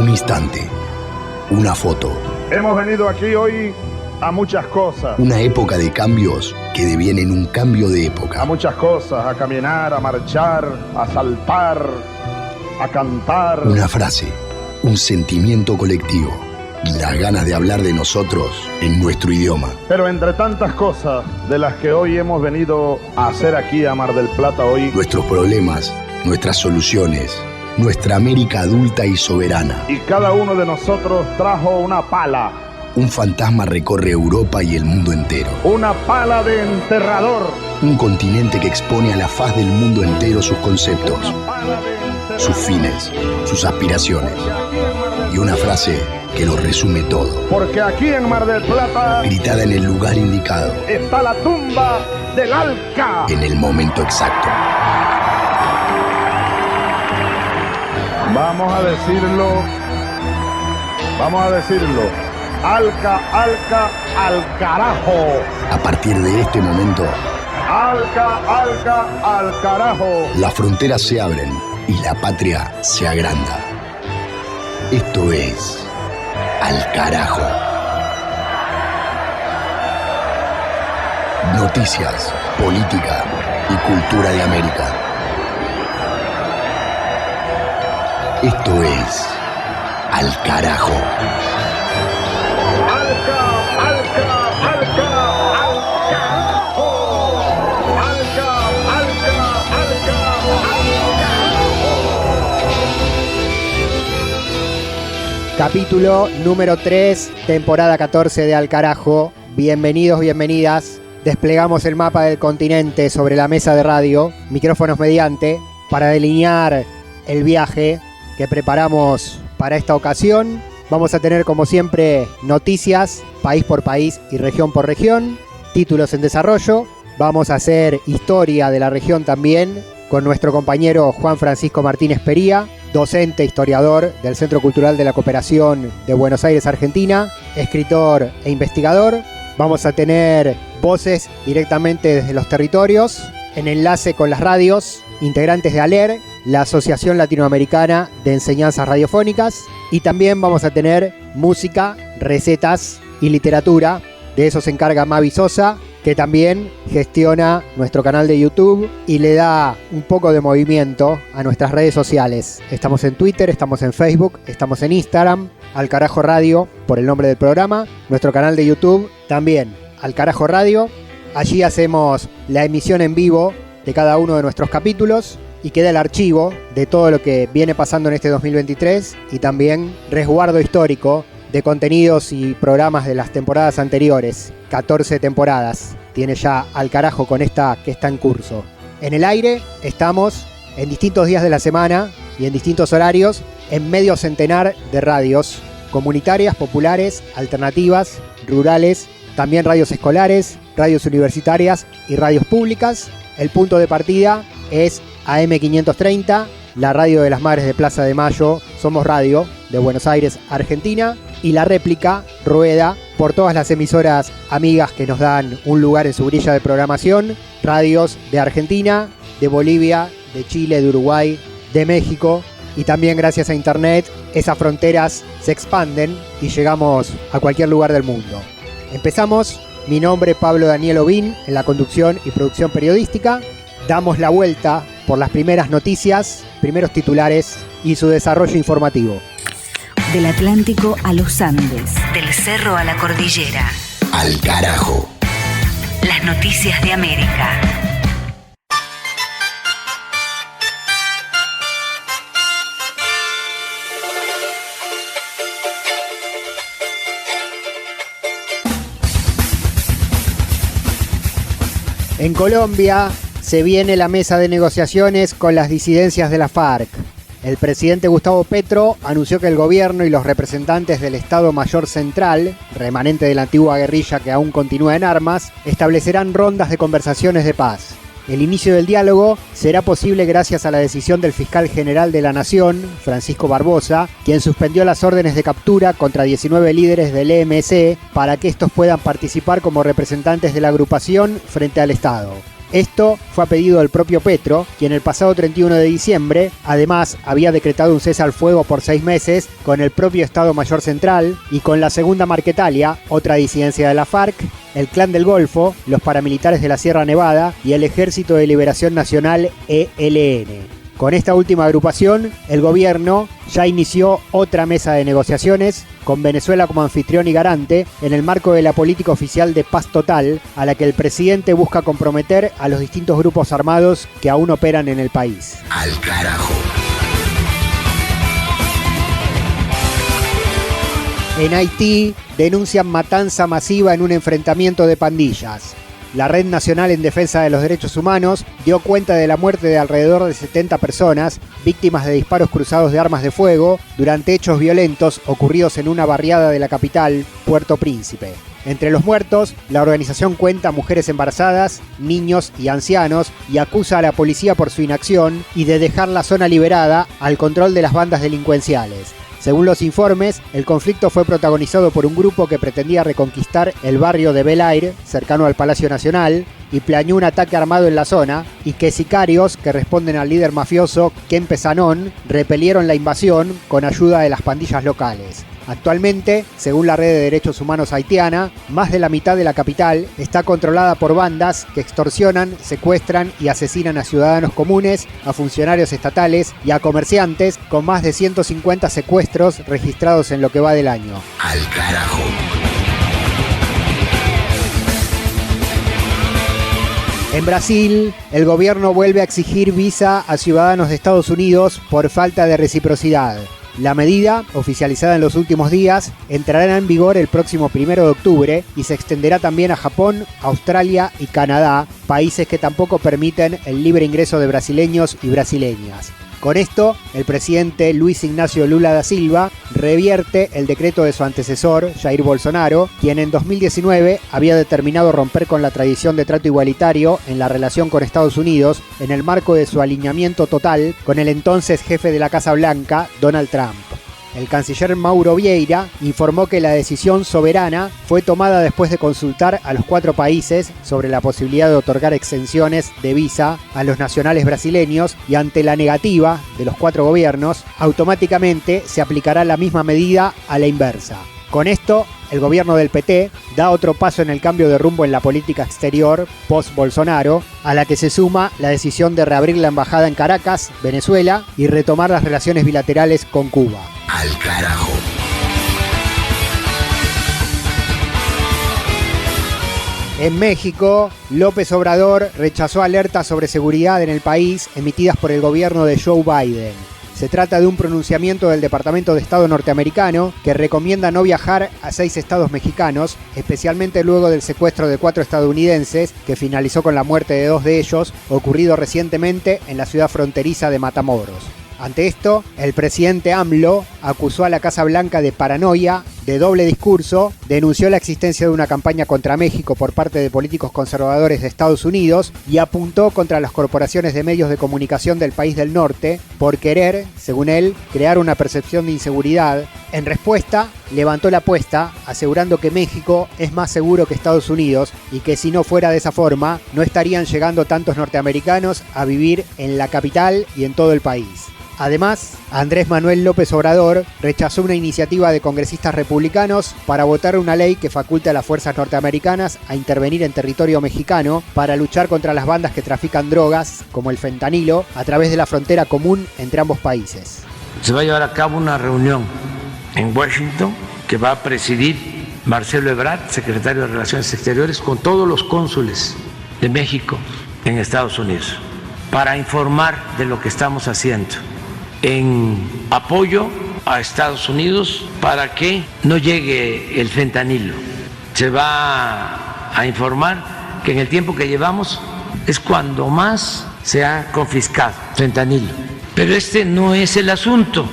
Un instante, una foto. Hemos venido aquí hoy a muchas cosas. Una época de cambios que devienen un cambio de época. A muchas cosas, a caminar, a marchar, a saltar, a cantar. Una frase, un sentimiento colectivo, las ganas de hablar de nosotros en nuestro idioma. Pero entre tantas cosas de las que hoy hemos venido a hacer aquí a Mar del Plata hoy, Nuestros problemas, nuestras soluciones, nuestra América adulta y soberana. y cada uno de nosotros trajo una pala. Un fantasma recorre Europa y el mundo entero. Una pala de enterrador. Un continente que expone a la faz del mundo entero sus conceptos, Una pala de enterrador. sus fines, sus aspiraciones. Y una frase que lo resume todo, Porque aquí en Mar del Plata gritada en el lugar indicado, está la tumba del Alca. en el momento exacto. Vamos a decirlo. Vamos a decirlo. Alca, Alca, al carajo. A partir de este momento, Alca, Alca, al carajo. las fronteras se abren y la patria se agranda. Esto es Al Carajo. Noticias, política y cultura de América. Esto es Al Carajo. Alca, Alca, Alca, al carajo. Alca, Alca, Alca, al carajo. Capítulo número 3, temporada 14 de Al Carajo. Bienvenidos, bienvenidas. Desplegamos el mapa del continente sobre la mesa de radio, micrófonos mediante, para delinear el viaje que preparamos para esta ocasión. Vamos a tener, como siempre, noticias, país por país y región por región, títulos en desarrollo. Vamos a hacer historia de la región también, con nuestro compañero Juan Francisco Martínez Pería, docente, historiador del Centro Cultural de la Cooperación de Buenos Aires, Argentina, escritor e investigador. Vamos a tener voces directamente desde los territorios, en enlace con las radios, integrantes de ALER, la Asociación Latinoamericana de Enseñanzas Radiofónicas, y también vamos a tener música, recetas y literatura. De eso se encarga Mavi Sosa, que también gestiona nuestro canal de YouTube y le da un poco de movimiento a nuestras redes sociales. Estamos en Twitter, estamos en Facebook, estamos en Instagram, Al Carajo Radio, por el nombre del programa. Nuestro canal de YouTube también, Al Carajo Radio. Allí hacemos la emisión en vivo de cada uno de nuestros capítulos y queda el archivo de todo lo que viene pasando en este 2023 y también resguardo histórico de contenidos y programas de las temporadas anteriores. 14 temporadas tiene ya Al Carajo con esta que está en curso. En el aire estamos en distintos días de la semana y en distintos horarios en medio centenar de radios comunitarias, populares, alternativas, rurales, también radios escolares, radios universitarias y radios públicas. El punto de partida es AM530, la radio de las Madres de Plaza de Mayo, Somos Radio, de Buenos Aires, Argentina, y la réplica rueda por todas las emisoras amigas que nos dan un lugar en su grilla de programación, radios de Argentina, de Bolivia, de Chile, de Uruguay, de México, y también gracias a internet esas fronteras se expanden y llegamos a cualquier lugar del mundo. Empezamos. Mi nombre es Pablo Daniel Ovín, en la conducción y producción periodística. Damos la vuelta por las primeras noticias, primeros titulares y su desarrollo informativo. Del Atlántico a los Andes, del cerro a la cordillera. Al Carajo. Las noticias de América. En Colombia se viene la mesa de negociaciones con las disidencias de la FARC. El presidente Gustavo Petro anunció que el gobierno y los representantes del Estado Mayor Central, remanente de la antigua guerrilla que aún continúa en armas, establecerán rondas de conversaciones de paz. El inicio del diálogo será posible gracias a la decisión del fiscal general de la Nación, Francisco Barbosa, quien suspendió las órdenes de captura contra 19 líderes del EMC para que estos puedan participar como representantes de la agrupación frente al Estado. Esto fue a pedido del propio Petro, quien el pasado 31 de diciembre, además, había decretado un cese al fuego por 6 meses con el propio Estado Mayor Central y con la Segunda Marquetalia, otra disidencia de la FARC, el Clan del Golfo, los paramilitares de la Sierra Nevada y el Ejército de Liberación Nacional ELN. Con esta última agrupación, el gobierno ya inició otra mesa de negociaciones con Venezuela como anfitrión y garante en el marco de la política oficial de paz total a la que el presidente busca comprometer a los distintos grupos armados que aún operan en el país. Al carajo. En Haití denuncian matanza masiva en un enfrentamiento de pandillas. La Red Nacional en Defensa de los Derechos Humanos dio cuenta de la muerte de alrededor de 70 personas, víctimas de disparos cruzados de armas de fuego, durante hechos violentos ocurridos en una barriada de la capital, Puerto Príncipe. Entre los muertos, la organización cuenta mujeres embarazadas, niños y ancianos y acusa a la policía por su inacción y de dejar la zona liberada al control de las bandas delincuenciales. Según los informes, el conflicto fue protagonizado por un grupo que pretendía reconquistar el barrio de Bel Air, cercano al Palacio Nacional, y planeó un ataque armado en la zona, y que sicarios, que responden al líder mafioso Kempe Sanón, repelieron la invasión con ayuda de las pandillas locales. Actualmente, según la Red de Derechos Humanos haitiana, más de la mitad de la capital está controlada por bandas que extorsionan, secuestran y asesinan a ciudadanos comunes, a funcionarios estatales y a comerciantes, con más de 150 secuestros registrados en lo que va del año. Al carajo. En Brasil, el gobierno vuelve a exigir visa a ciudadanos de Estados Unidos por falta de reciprocidad. La medida, oficializada en los últimos días, entrará en vigor el próximo 1 de octubre y se extenderá también a Japón, Australia y Canadá, países que tampoco permiten el libre ingreso de brasileños y brasileñas. Con esto, el presidente Luis Ignacio Lula da Silva revierte el decreto de su antecesor, Jair Bolsonaro, quien en 2019 había determinado romper con la tradición de trato igualitario en la relación con Estados Unidos en el marco de su alineamiento total con el entonces jefe de la Casa Blanca, Donald Trump. El canciller Mauro Vieira informó que la decisión soberana fue tomada después de consultar a los 4 países sobre la posibilidad de otorgar exenciones de visa a los nacionales brasileños y ante la negativa de los 4 gobiernos, automáticamente se aplicará la misma medida a la inversa. Con esto, el gobierno del PT da otro paso en el cambio de rumbo en la política exterior post-Bolsonaro, a la que se suma la decisión de reabrir la embajada en Caracas, Venezuela, y retomar las relaciones bilaterales con Cuba. Al carajo. En México, López Obrador rechazó alertas sobre seguridad en el país emitidas por el gobierno de Joe Biden. Se trata de un pronunciamiento del Departamento de Estado norteamericano que recomienda no viajar a 6 estados mexicanos, especialmente luego del secuestro de 4 estadounidenses que finalizó con la muerte de 2 de ellos, ocurrido recientemente en la ciudad fronteriza de Matamoros. Ante esto, el presidente AMLO acusó a la Casa Blanca de paranoia, de doble discurso, denunció la existencia de una campaña contra México por parte de políticos conservadores de Estados Unidos y apuntó contra las corporaciones de medios de comunicación del país del norte por querer, según él, crear una percepción de inseguridad. En respuesta, levantó la apuesta, asegurando que México es más seguro que Estados Unidos y que si no fuera de esa forma, no estarían llegando tantos norteamericanos a vivir en la capital y en todo el país. Además, Andrés Manuel López Obrador rechazó una iniciativa de congresistas republicanos para votar una ley que faculta a las fuerzas norteamericanas a intervenir en territorio mexicano para luchar contra las bandas que trafican drogas, como el fentanilo, a través de la frontera común entre ambos países. Se va a llevar a cabo una reunión en Washington que va a presidir Marcelo Ebrard, secretario de Relaciones Exteriores, con todos los cónsules de México en Estados Unidos, para informar de lo que estamos haciendo en apoyo a Estados Unidos para que no llegue el fentanilo. Se va a informar que en el tiempo que llevamos es cuando más se ha confiscado fentanilo. Pero este no es el asunto,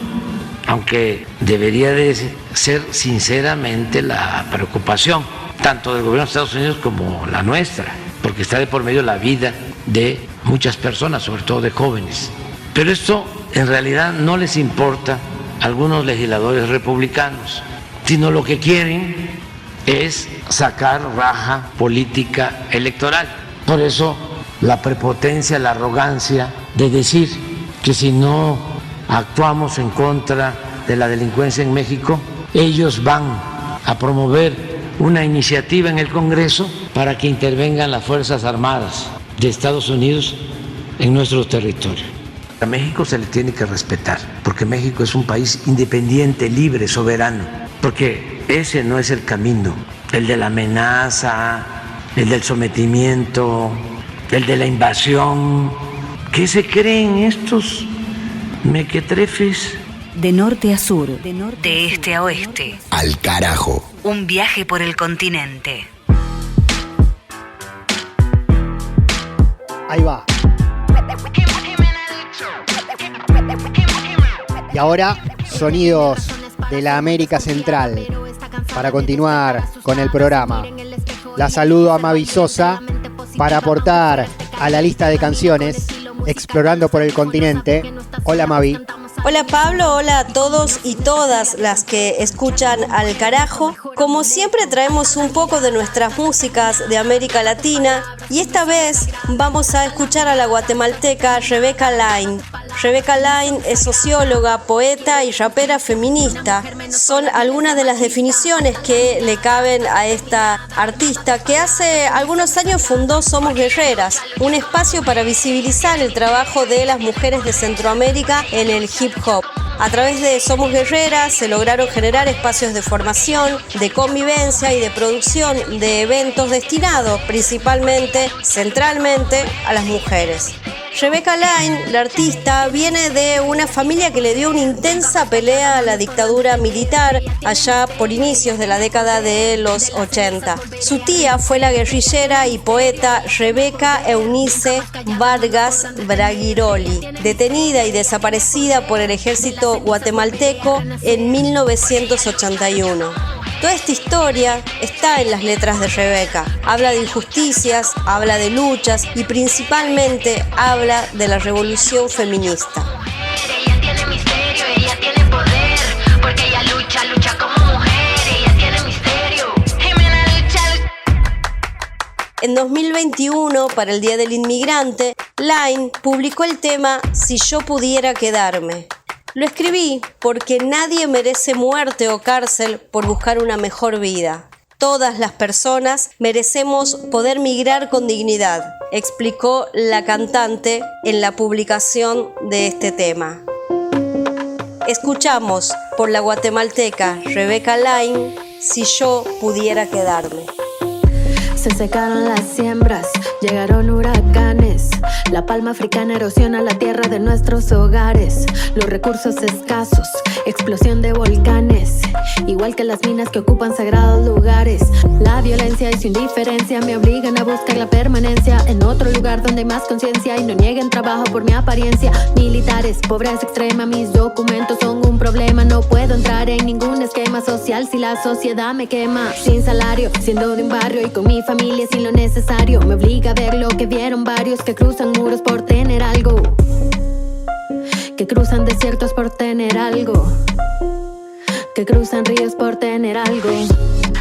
aunque debería de ser sinceramente la preocupación tanto del gobierno de Estados Unidos como la nuestra, porque está de por medio la vida de muchas personas, sobre todo de jóvenes. Pero esto en realidad no les importa a algunos legisladores republicanos, sino lo que quieren es sacar raja política electoral. Por eso la prepotencia, la arrogancia de decir que si no actuamos en contra de la delincuencia en México, ellos van a promover una iniciativa en el Congreso para que intervengan las Fuerzas Armadas de Estados Unidos en nuestro territorio. A México se le tiene que respetar, porque México es un país independiente, libre, soberano, porque ese no es el camino, el de la amenaza, el del sometimiento, el de la invasión. ¿Qué se creen estos mequetrefes? De norte a sur, de este a oeste. Al carajo. Un viaje por el continente. Ahí va. Y ahora, sonidos de la América Central. Para continuar con el programa, la saludo a Mavi Sosa para aportar a la lista de canciones Explorando por el Continente. Hola Mavi. Hola Pablo, hola a todos y todas las que escuchan Al Carajo. Como siempre traemos un poco de nuestras músicas de América Latina y esta vez vamos a escuchar a la guatemalteca Rebecca Laine. Rebecca Laine es socióloga, poeta y rapera feminista. Son algunas de las definiciones que le caben a esta artista que hace algunos años fundó Somos Guerreras, un espacio para visibilizar el trabajo de las mujeres de Centroamérica en el hip hop. A través de Somos Guerreras se lograron generar espacios de formación, de convivencia y de producción de eventos destinados principalmente, centralmente, a las mujeres. Rebecca Laine, la artista, viene de una familia que le dio una intensa pelea a la dictadura militar allá por inicios de la década de los 80. Su tía fue la guerrillera y poeta Rebeca Eunice Vargas Braguiroli, detenida y desaparecida por el ejército guatemalteco en 1981. Toda esta historia está en las letras de Rebecca. Habla de injusticias, habla de luchas y principalmente habla de la revolución feminista. Ella tiene misterio, ella tiene poder, porque ella lucha como mujer, ella tiene misterio. Jimena lucha. En 2021, para el Día del Inmigrante, Laine publicó el tema Si yo pudiera quedarme. Lo escribí porque nadie merece muerte o cárcel por buscar una mejor vida. Todas las personas merecemos poder migrar con dignidad, explicó la cantante en la publicación de este tema. Escuchamos por la guatemalteca Rebecca Laine, Si yo pudiera quedarme. Se secaron las siembras, llegaron huracanes. La palma africana erosiona la tierra de nuestros hogares. Los recursos escasos, explosión de volcanes. Igual que las minas que ocupan sagrados lugares. La violencia y su indiferencia me obligan a buscar la permanencia en otro lugar donde hay más conciencia y no nieguen trabajo por mi apariencia. Militares, pobreza extrema, mis documentos son un problema. No puedo entrar en ningún esquema social si la sociedad me quema. Sin salario, siendo de un barrio y con mi familia sin lo necesario. Me obliga a ver lo que vieron varios que cruzan muros por tener algo. Que cruzan desiertos por tener algo. Que cruzan ríos por tener algo.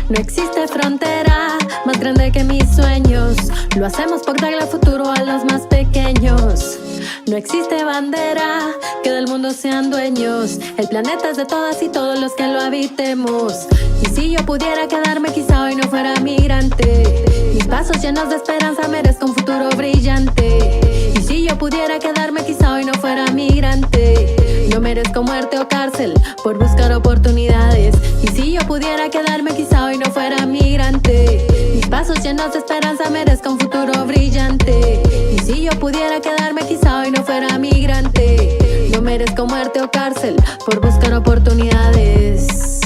No existe frontera más grande que mis sueños. Lo hacemos por darle futuro a los más pequeños. No existe bandera que del mundo sean dueños. El planeta es de todas y todos los que lo habitemos. Y si yo pudiera quedarme quizá hoy no fuera migrante. Mis pasos llenos de esperanza merezco un futuro brillante. Y si yo pudiera quedarme quizá hoy no fuera migrante. No merezco muerte o cárcel por buscar oportunidades. Y si yo pudiera quedarme quizá hoy no fuera migrante. Mis pasos llenos de esperanza merezco un futuro brillante. Y si yo pudiera quedarme quizá hoy no fuera migrante. No merezco muerte o cárcel por buscar oportunidades.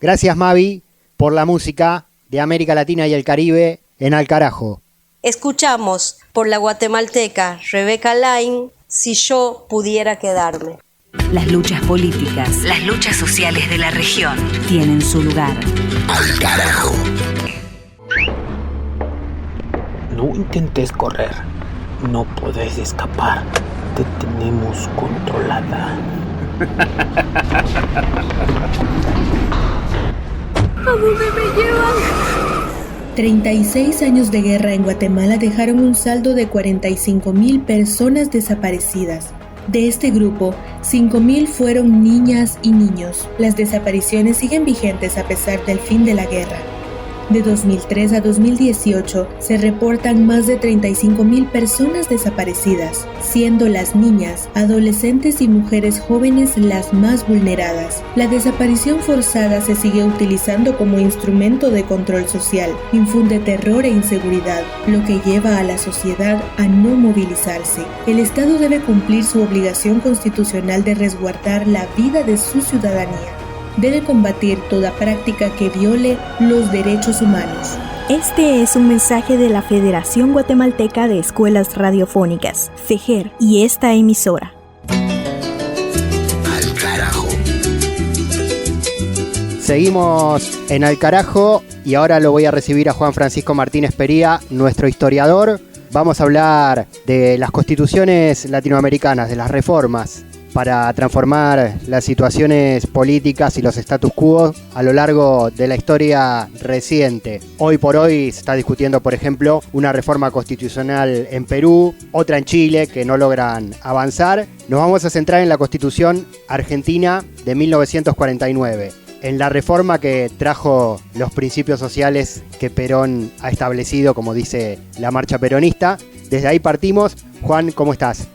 Gracias Mavi por la música de América Latina y el Caribe en Al Carajo. Escuchamos por la guatemalteca Rebecca Laine, Si yo pudiera quedarme. Las luchas políticas, las luchas sociales de la región tienen su lugar. Al carajo. No intentes correr. No podés escapar. Te tenemos controlada. ¿A dónde me llevan? 36 años de guerra en Guatemala dejaron un saldo de 45,000 personas desaparecidas. De este grupo, 5,000 fueron niñas y niños. Las desapariciones siguen vigentes a pesar del fin de la guerra. De 2003 a 2018 se reportan más de 35,000 personas desaparecidas, siendo las niñas, adolescentes y mujeres jóvenes las más vulneradas. La desaparición forzada se sigue utilizando como instrumento de control social, infunde terror e inseguridad, lo que lleva a la sociedad a no movilizarse. El Estado debe cumplir su obligación constitucional de resguardar la vida de su ciudadanía. Debe combatir toda práctica que viole los derechos humanos. Este es un mensaje de la Federación Guatemalteca de Escuelas Radiofónicas, FEGER, y esta emisora. Al carajo. Seguimos en Al Carajo y ahora lo voy a recibir a Juan Francisco Martínez Pería, nuestro historiador. Vamos a hablar de las constituciones latinoamericanas, de las reformas para transformar las situaciones políticas y los status quo a lo largo de la historia reciente. Hoy por hoy se está discutiendo, por ejemplo, una reforma constitucional en Perú, otra en Chile, que no logran avanzar. Nos vamos a centrar en la Constitución Argentina de 1949, en la reforma que trajo los principios sociales que Perón ha establecido, como dice la marcha peronista. Desde ahí partimos. Juan, ¿cómo estás?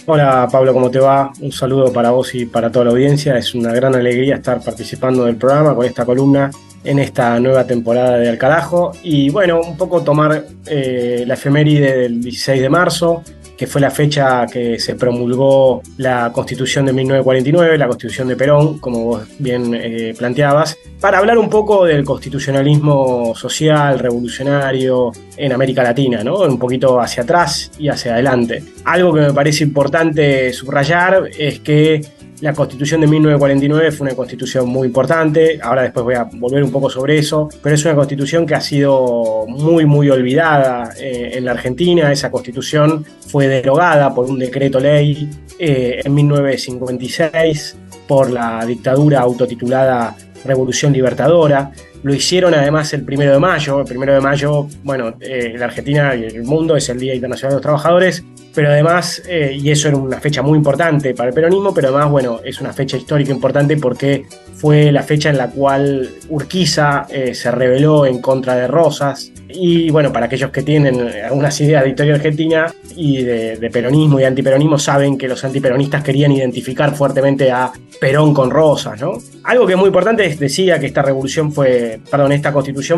Hola Pablo, ¿cómo te va? Un saludo para vos y para toda la audiencia. Es una gran alegría estar participando del programa con esta columna en esta nueva temporada de Al Carajo. Y bueno, un poco tomar la efeméride del 16 de marzo, que fue la fecha que se promulgó la Constitución de 1949, la Constitución de Perón, como vos bien planteabas, para hablar un poco del constitucionalismo social, revolucionario en América Latina, ¿no? Un poquito hacia atrás y hacia adelante. Algo que me parece importante subrayar es que la Constitución de 1949 fue una constitución muy importante, ahora después voy a volver un poco sobre eso, pero es una constitución que ha sido muy olvidada en la Argentina. Esa constitución fue derogada por un decreto ley en 1956 por la dictadura autotitulada Revolución Libertadora. Lo hicieron además el 1 de mayo. El 1 de mayo, bueno, la Argentina y el mundo es el Día Internacional de los Trabajadores, pero además, y eso era una fecha muy importante para el peronismo, pero además, bueno, es una fecha histórica importante porque fue la fecha en la cual Urquiza se rebeló en contra de Rosas. Y bueno, para aquellos que tienen algunas ideas de historia argentina y de peronismo y antiperonismo, saben que los antiperonistas querían identificar fuertemente a Perón con Rosas, ¿no? Algo que es muy importante decía que esta constitución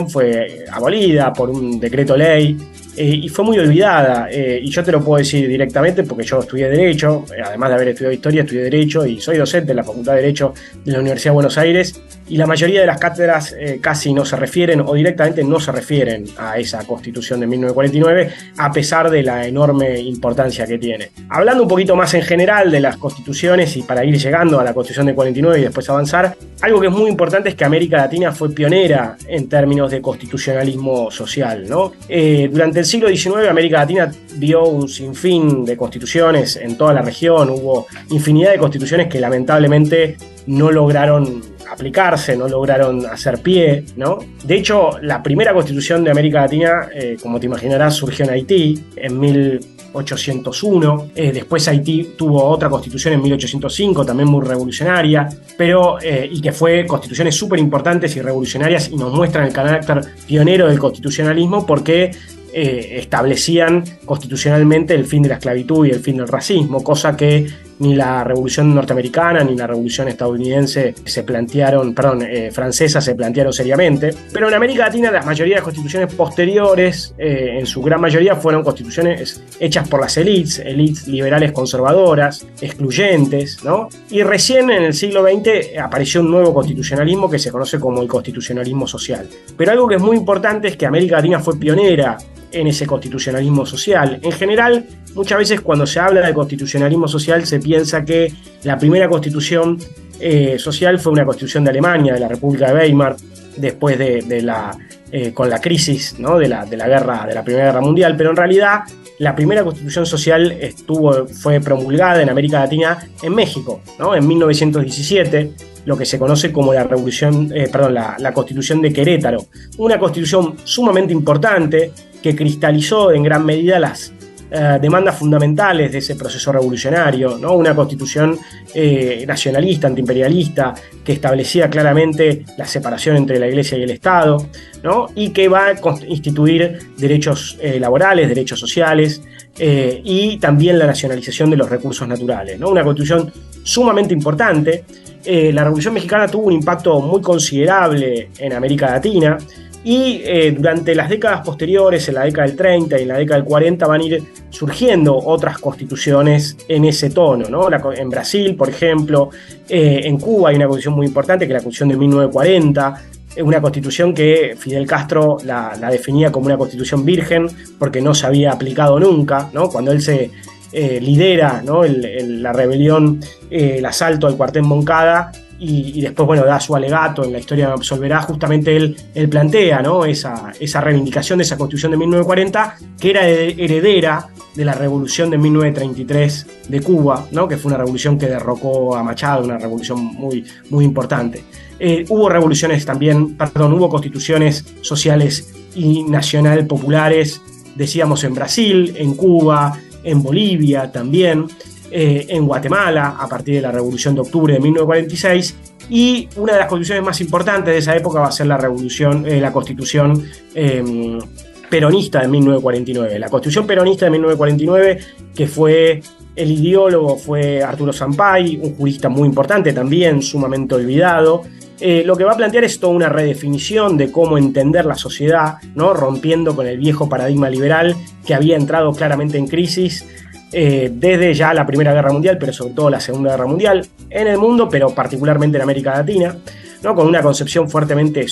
fue abolida por un decreto ley y fue muy olvidada, y yo te lo puedo decir directamente porque yo estudié Derecho, además de haber estudiado Historia, estudié Derecho y soy docente en la Facultad de Derecho de la Universidad de Buenos Aires, y la mayoría de las cátedras casi no se refieren o directamente no se refieren a esa Constitución de 1949, a pesar de la enorme importancia que tiene. Hablando un poquito más en general de las constituciones y para ir llegando a la Constitución de 49 y después avanzar, algo que es muy importante es que América Latina fue pionera en términos de constitucionalismo social, ¿no? Durante el siglo XIX América Latina vio un sinfín de constituciones en toda la región, hubo infinidad de constituciones que lamentablemente no lograron aplicarse, no lograron hacer pie, ¿no? De hecho, la primera constitución de América Latina, como te imaginarás, surgió en Haití en 1801. Después Haití tuvo otra constitución en 1805, también muy revolucionaria, pero y que fue constituciones súper importantes y revolucionarias y nos muestran el carácter pionero del constitucionalismo porque establecían constitucionalmente el fin de la esclavitud y el fin del racismo, cosa que ni la Revolución Norteamericana ni la Revolución Estadounidense francesa se plantearon seriamente. Pero en América Latina la mayoría de las constituciones posteriores, en su gran mayoría, fueron constituciones hechas por las élites liberales conservadoras, excluyentes, ¿no? Y recién en el siglo XX apareció un nuevo constitucionalismo que se conoce como el constitucionalismo social. Pero algo que es muy importante es que América Latina fue pionera en ese constitucionalismo social. En general, muchas veces cuando se habla de constitucionalismo social se piensa que la primera constitución social fue una constitución de Alemania, de la República de Weimar, después con la crisis, ¿no? de la Primera Guerra Mundial, pero en realidad la primera constitución social fue promulgada en América Latina en México, ¿no? En 1917, lo que se conoce como la Constitución de Querétaro. Una constitución sumamente importante que cristalizó en gran medida las demandas fundamentales de ese proceso revolucionario, ¿no? Una constitución nacionalista, antiimperialista, que establecía claramente la separación entre la Iglesia y el Estado, ¿no? Y que va a instituir derechos laborales, derechos sociales y también la nacionalización de los recursos naturales, ¿no? Una constitución sumamente importante. La Revolución Mexicana tuvo un impacto muy considerable en América Latina. Y durante las décadas posteriores, en la década del 30 y en la década del 40, van a ir surgiendo otras constituciones en ese tono, ¿no? En Brasil, por ejemplo, en Cuba hay una constitución muy importante, que es la Constitución de 1940, una constitución que Fidel Castro la definía como una constitución virgen, porque no se había aplicado nunca, ¿no? Cuando él se lidera, ¿no? la rebelión, el asalto al cuartel Moncada, y después, bueno, da su alegato en La historia me absolverá. Justamente él plantea, ¿no? esa reivindicación de esa Constitución de 1940, que era heredera de la revolución de 1933 de Cuba, ¿no? Que fue una revolución que derrocó a Machado, una revolución muy, muy importante. Hubo constituciones sociales y nacional populares, decíamos, en Brasil, en Cuba, en Bolivia también, en Guatemala, a partir de la Revolución de Octubre de 1946, y una de las constituciones más importantes de esa época va a ser la Constitución peronista de 1949. La Constitución peronista de 1949, que fue el ideólogo, fue Arturo Sampay, un jurista muy importante también, sumamente olvidado. Lo que va a plantear es toda una redefinición de cómo entender la sociedad, ¿no? Rompiendo con el viejo paradigma liberal que había entrado claramente en crisis desde ya la Primera Guerra Mundial, pero sobre todo la Segunda Guerra Mundial en el mundo, pero particularmente en América Latina, ¿no? Con una concepción fuertemente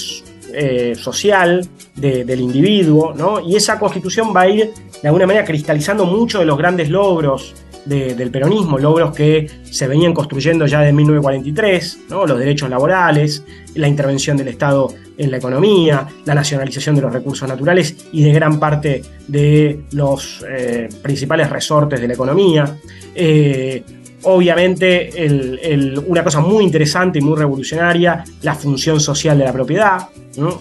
social del individuo, ¿no? Y esa constitución va a ir de alguna manera cristalizando muchos de los grandes logros del peronismo, logros que se venían construyendo ya desde 1943, ¿no? Los derechos laborales, la intervención del Estado en la economía, la nacionalización de los recursos naturales y de gran parte de los principales resortes de la economía. Obviamente, una cosa muy interesante y muy revolucionaria, la función social de la propiedad, ¿no?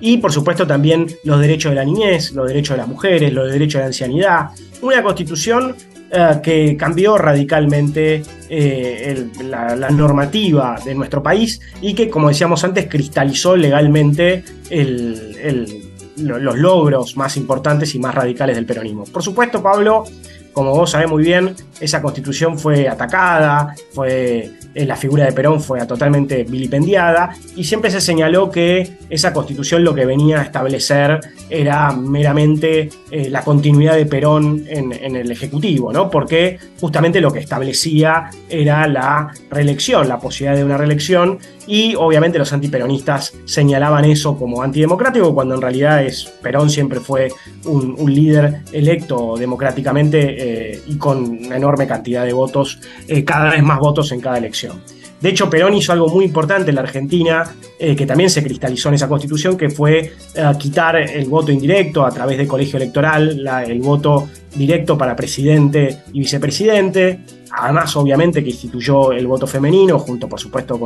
Y por supuesto también los derechos de la niñez, los derechos de las mujeres, los derechos de la ancianidad. Una constitución que cambió radicalmente la normativa de nuestro país y que, como decíamos antes, cristalizó legalmente los logros más importantes y más radicales del peronismo. Por supuesto, Pablo, como vos sabés muy bien, esa constitución fue atacada, la figura de Perón fue totalmente vilipendiada y siempre se señaló que esa constitución lo que venía a establecer era meramente la continuidad de Perón en el Ejecutivo, ¿no? Porque justamente lo que establecía era la reelección, la posibilidad de una reelección, y obviamente los antiperonistas señalaban eso como antidemocrático, cuando en realidad Perón siempre fue un líder electo democráticamente y con una enorme cantidad de votos, cada vez más votos en cada elección. De hecho, Perón hizo algo muy importante en la Argentina, que también se cristalizó en esa constitución, que fue quitar el voto indirecto a través del colegio electoral, el voto directo para presidente y vicepresidente. Además, obviamente, que instituyó el voto femenino, junto, por supuesto,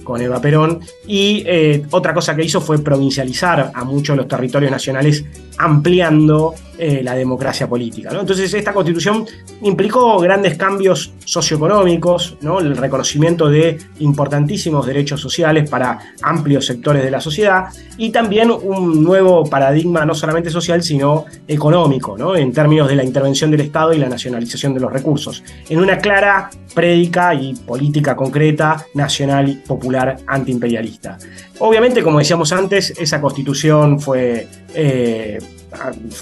con Eva Perón. Y otra cosa que hizo fue provincializar a muchos de los territorios nacionales, ampliando la democracia política, ¿no? Entonces, esta constitución implicó grandes cambios socioeconómicos, ¿no? El reconocimiento de importantísimos derechos sociales para amplios sectores de la sociedad, y también un nuevo paradigma, no solamente social, sino económico, ¿no? En términos de la intervención del Estado y la nacionalización de los recursos, en una clara prédica y política concreta, nacional y popular antiimperialista. Obviamente, como decíamos antes, esa constitución fue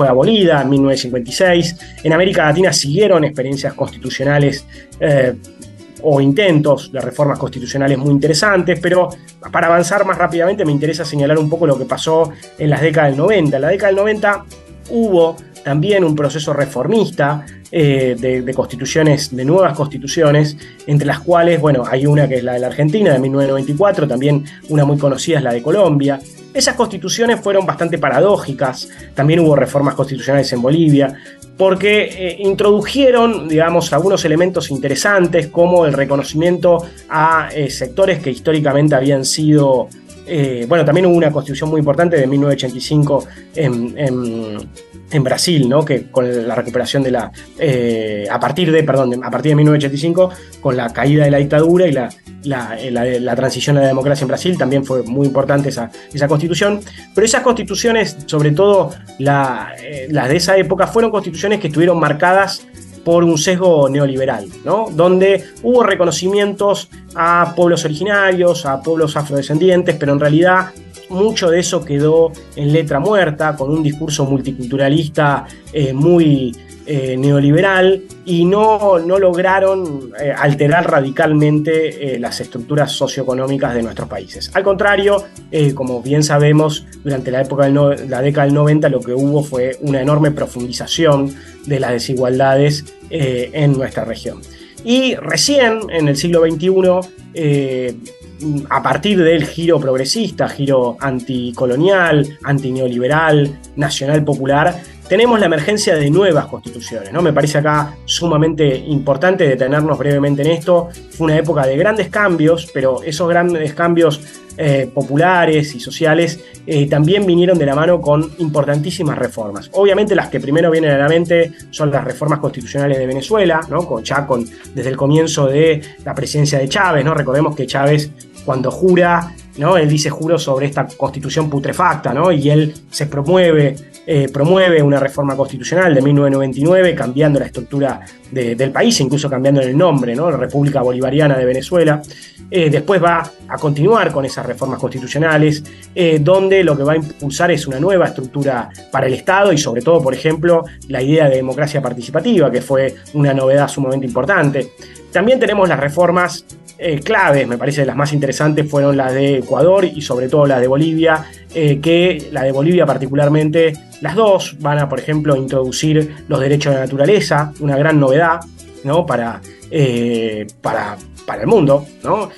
abolida en 1956. En América Latina siguieron experiencias constitucionales o intentos de reformas constitucionales muy interesantes, pero para avanzar más rápidamente me interesa señalar un poco lo que pasó en las décadas del 90. En la década del 90 hubo también un proceso reformista de constituciones, de nuevas constituciones, entre las cuales, bueno, hay una que es la de la Argentina de 1994, también una muy conocida es la de Colombia. Esas constituciones fueron bastante paradójicas, también hubo reformas constitucionales en Bolivia, porque introdujeron, digamos, algunos elementos interesantes como el reconocimiento a sectores que históricamente habían sido... bueno, también hubo una constitución muy importante de 1985 en Brasil, ¿no? Que con la recuperación de a partir de 1985, con la caída de la dictadura y la transición a la democracia en Brasil, también fue muy importante esa constitución. Pero esas constituciones, sobre todo las de esa época, fueron constituciones que estuvieron marcadas por un sesgo neoliberal, ¿no? Donde hubo reconocimientos a pueblos originarios, a pueblos afrodescendientes, pero en realidad mucho de eso quedó en letra muerta, con un discurso multiculturalista muy neoliberal, y no lograron alterar radicalmente las estructuras socioeconómicas de nuestros países. Al contrario, como bien sabemos, durante la década del 90 lo que hubo fue una enorme profundización de las desigualdades en nuestra región. Y recién, en el siglo XXI, a partir del giro progresista, giro anticolonial, antineoliberal, nacional popular, tenemos la emergencia de nuevas constituciones, ¿no? Me parece acá sumamente importante detenernos brevemente en esto. Fue una época de grandes cambios, pero esos grandes cambios populares y sociales también vinieron de la mano con importantísimas reformas. Obviamente las que primero vienen a la mente son las reformas constitucionales de Venezuela, ¿no? Desde el comienzo de la presidencia de Chávez, ¿no? Recordemos que Chávez, cuando jura, ¿no? Él dice juro sobre esta constitución putrefacta, ¿no? Y él promueve una reforma constitucional de 1999, cambiando la estructura del país, incluso cambiando el nombre, ¿no? La República Bolivariana de Venezuela. Después va a continuar con esas reformas constitucionales, donde lo que va a impulsar es una nueva estructura para el Estado y sobre todo, por ejemplo, la idea de democracia participativa, que fue una novedad sumamente importante. También tenemos las reformas claves, me parece las más interesantes fueron las de Ecuador y sobre todo las de Bolivia, que la de Bolivia particularmente, las dos van a, por ejemplo, introducir los derechos de la naturaleza, una gran novedad, ¿no? para el mundo, ¿no?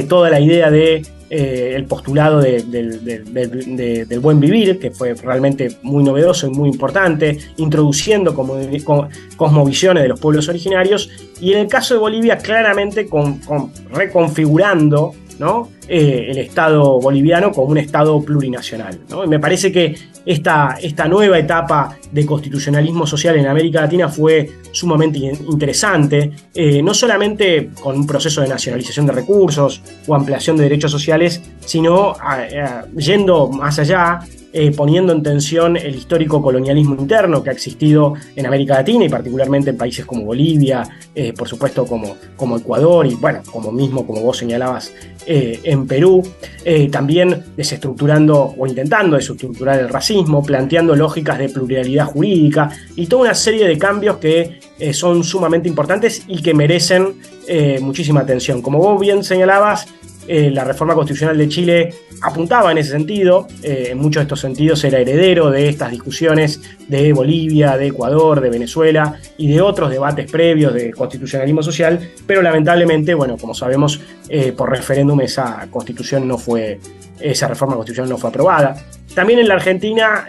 Toda la idea de el postulado del buen vivir, que fue realmente muy novedoso y muy importante, introduciendo cosmovisiones de los pueblos originarios, y en el caso de Bolivia claramente reconfigurando, ¿no? El Estado boliviano como un Estado plurinacional, ¿no? Y me parece que esta nueva etapa de constitucionalismo social en América Latina fue sumamente interesante, no solamente con un proceso de nacionalización de recursos o ampliación de derechos sociales, sino yendo más allá, poniendo en tensión el histórico colonialismo interno que ha existido en América Latina y particularmente en países como Bolivia, por supuesto como Ecuador y bueno, como vos señalabas, en Perú, también desestructurando o intentando desestructurar el racismo, planteando lógicas de pluralidad jurídica y toda una serie de cambios que son sumamente importantes y que merecen muchísima atención. Como vos bien señalabas, la reforma constitucional de Chile apuntaba en ese sentido, en muchos de estos sentidos era heredero de estas discusiones de Bolivia, de Ecuador, de Venezuela y de otros debates previos de constitucionalismo social, pero lamentablemente, bueno, como sabemos, por referéndum esa reforma constitucional no fue aprobada. También en la Argentina,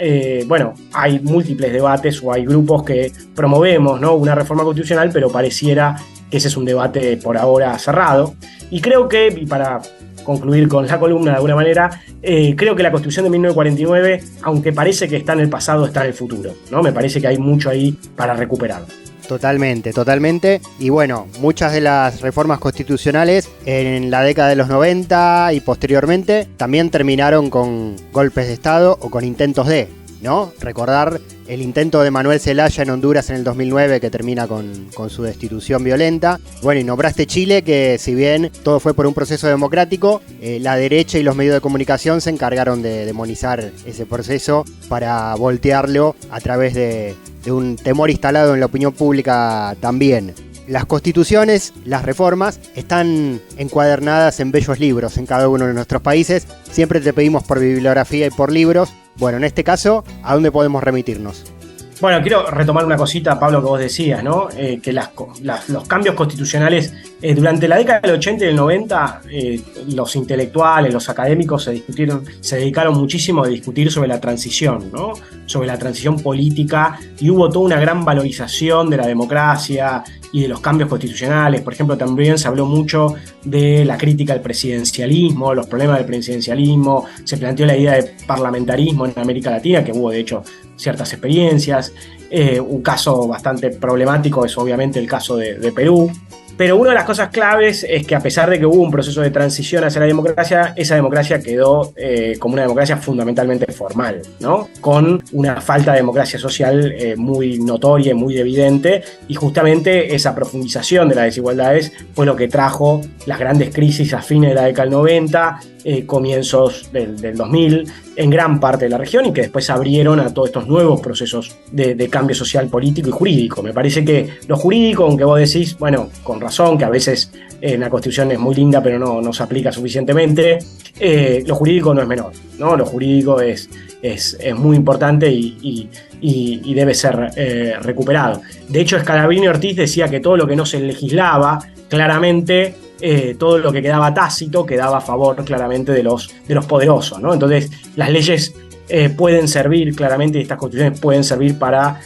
bueno, hay múltiples debates o hay grupos que promovemos, ¿no? Una reforma constitucional, pero pareciera que ese es un debate por ahora cerrado. Y creo que, y para concluir con la columna de alguna manera, creo que la Constitución de 1949, aunque parece que está en el pasado, está en el futuro, ¿no? Me parece que hay mucho ahí para recuperar. Totalmente, totalmente. Y bueno, muchas de las reformas constitucionales en la década de los 90 y posteriormente también terminaron con golpes de Estado o con intentos de, ¿no? Recordar el intento de Manuel Zelaya en Honduras en el 2009 que termina con su destitución violenta. Bueno, y nombraste Chile, que si bien todo fue por un proceso democrático, la derecha y los medios de comunicación se encargaron de demonizar ese proceso para voltearlo a través de un temor instalado en la opinión pública también. Las constituciones, las reformas, están encuadernadas en bellos libros en cada uno de nuestros países. Siempre te pedimos por bibliografía y por libros. Bueno, en este caso, ¿a dónde podemos remitirnos? Bueno, quiero retomar una cosita, Pablo, que vos decías, ¿no? Que los cambios constitucionales durante la década del 80 y del 90, los intelectuales, los académicos se dedicaron muchísimo a discutir sobre la transición, ¿no? Sobre la transición política, y hubo toda una gran valorización de la democracia y de los cambios constitucionales. Por ejemplo, también se habló mucho de la crítica al presidencialismo, los problemas del presidencialismo, se planteó la idea de parlamentarismo en América Latina, que hubo de hecho ciertas experiencias. Un caso bastante problemático es obviamente el caso de Perú. Pero una de las cosas claves es que a pesar de que hubo un proceso de transición hacia la democracia, esa democracia quedó como una democracia fundamentalmente formal, ¿no? Con una falta de democracia social muy notoria y muy evidente, y justamente esa profundización de las desigualdades fue lo que trajo las grandes crisis a fines de la década del 90, comienzos del 2000, en gran parte de la región, y que después abrieron a todos estos nuevos procesos de cambio social, político y jurídico. Me parece que lo jurídico, aunque vos decís, bueno, con razón, que a veces la Constitución es muy linda, pero no se aplica suficientemente, lo jurídico no es menor, ¿no? Lo jurídico es muy importante y debe ser recuperado. De hecho, Scalabrini Ortiz decía que todo lo que no se legislaba, claramente, todo lo que quedaba tácito quedaba a favor claramente de los poderosos, ¿no? Entonces las leyes pueden servir claramente, estas constituciones pueden servir para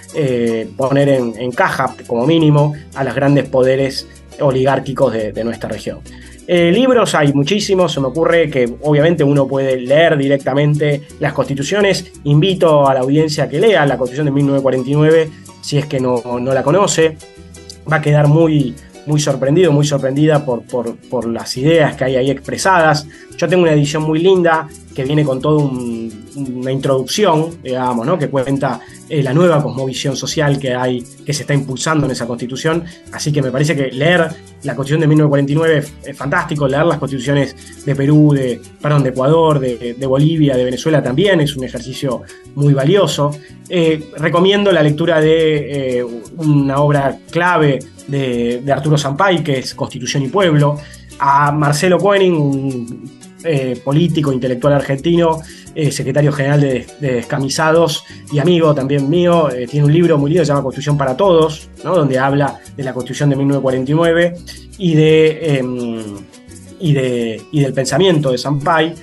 poner en caja como mínimo a los grandes poderes oligárquicos de nuestra región. Libros hay muchísimos, se me ocurre que obviamente uno puede leer directamente las constituciones. Invito a la audiencia a que lea la Constitución de 1949 si es que no la conoce. Va a quedar muy sorprendido, muy sorprendida por las ideas que hay ahí expresadas. Yo tengo una edición muy linda que viene con toda una introducción, digamos, ¿no? Que cuenta la nueva cosmovisión social que se está impulsando en esa Constitución. Así que me parece que leer la Constitución de 1949 es fantástico, leer las constituciones de Perú, de Ecuador, de Bolivia, de Venezuela también es un ejercicio muy valioso. Recomiendo la lectura de una obra clave de Arturo Sampay, que es Constitución y Pueblo. A Marcelo Koenig, un político, intelectual argentino, secretario general de Descamisados y amigo también mío, tiene un libro muy lindo que se llama Constitución para Todos, ¿no? Donde habla de la Constitución de 1949 y del pensamiento de Sampay.